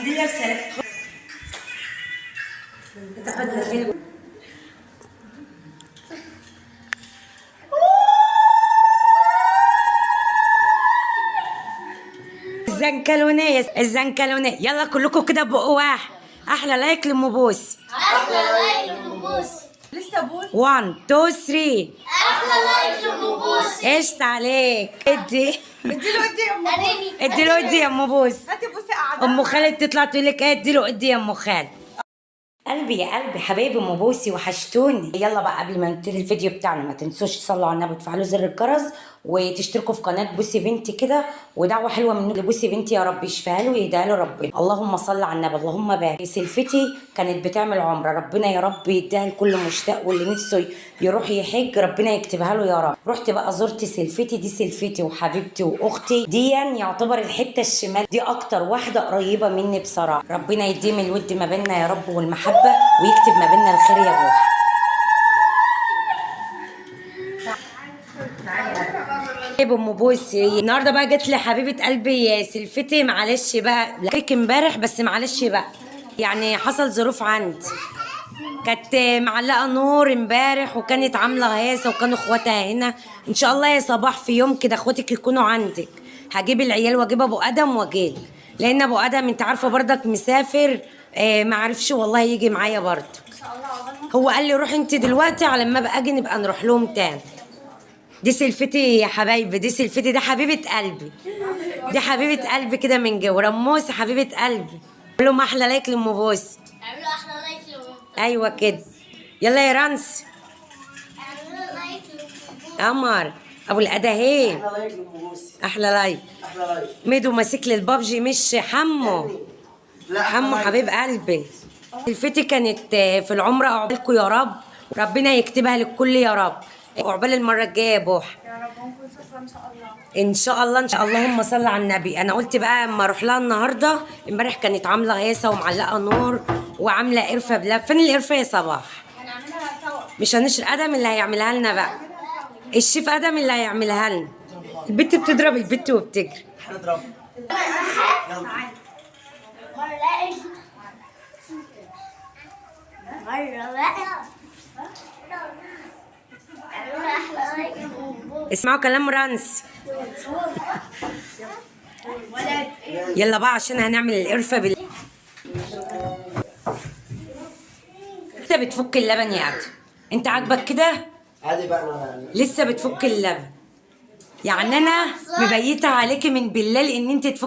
دي رسالة. الزنكلونية الزنكلونية، يلا كلكم كده بقوا واحد. احلى لايك لام بوسي. احلى لايك لام بوسي. لسه بوسي. 1 2 3. احلى لايك لام بوسي. قشطة عليك. ادي اديله ادي يا ام بوسي. اديله ادي يا ام بوسي. هاتي بوسي قاعدة. ام خالد تطلع تقول لك اديله ادي يا ام خالد. قلبي يا قلبي حبايبي ام بوسي وحشتوني. يلا بقى قبل ما نبتدي الفيديو بتاعنا ما تنسوش تصلوا على النبي وتفعلوا زر الجرس وتشتركوا في قناه بوسي بنتي كده، ودعوه حلوه من لبوسي بنتي يا رب يشفيها له ويهديها له ربنا. اللهم صل على النبي. اللهم بارك. سلفتي كانت بتعمل عمره، ربنا يا رب يديها لكل مشتاق واللي نفسه يروح يحج ربنا يكتبها له يا رب. رحت بقى زرت سلفتي، دي سلفتي وحبيبتي واختي، دي يعتبر الحته الشمال دي اكتر واحده قريبه مني بصراحه. ربنا يديم الود ما بيننا يا رب والمحبه ويكتب ما بيننا الخير يا بوحه. ام بوسي النهارده بقى جت لي حبيبه قلبي سلفتي، معلش بقى لك امبارح بس معلش بقى يعني حصل ظروف عندي. كانت معلقه نور امبارح وكانت عامله هياسه وكانوا اخواتها هنا. ان شاء الله يا صباح في يوم كده اخواتك يكونوا عندك، هجيب العيال واجيب ابو ادم واجيلك، لان ابو ادم انت عارفه برضك مسافر ما عرفش والله يجي معايا برضه. هو قال لي روحي انت دلوقتي على ما ابقى اجي نبقى نروح لهم تاني. دي سلفتي يا حبايبي، دي سلفتي، دي حبيبه قلبي، دي حبيبه قلبي كده من جوه. رموس حبيبه قلبي. قول لهم احلى لايك لام بوسي. اعملوا احلى لايك لام. ايوه كده. يلا يا رنس. اعملوا لايك قمر ابو الاداهين. احلى لايك لام بوسي. احلى لايك. احلى لايك. ميدو ماسك لي البابجي مش حمو. لا حمو حبيب قلبي. سلفتي كانت في العمره، عقبالكم يا رب، ربنا يكتبها للكل يا رب. وعقبال المره الجايه يا بوح. يا رب ونكون صفرا ان شاء الله. ان شاء الله ان شاء الله. اللهم صل على النبي. انا قلت بقى اما اروح لها النهارده، امبارح كانت عامله هياسه ومعلقه نور وعامله قرفه بلا. فين القرفه يا صباح؟ هنعملها سوا. مش هنشر ادم اللي هيعملها لنا بقى، الشيف ادم اللي هيعملها لنا. البت بتضرب البت وبتجري. هنضرب. يلا. مرة لايك. مرة بقى. اعملوا احلى لايك لام. اسمعوا كلام رانس. يلا بقى عشان هنعمل القرفه انت بتفك اللبن يا ادم؟ انت عاجبك كده؟ عادي بقى انا لسه بتفك اللبن يعني انا مبيته عليكي من بالليل ان انت تفك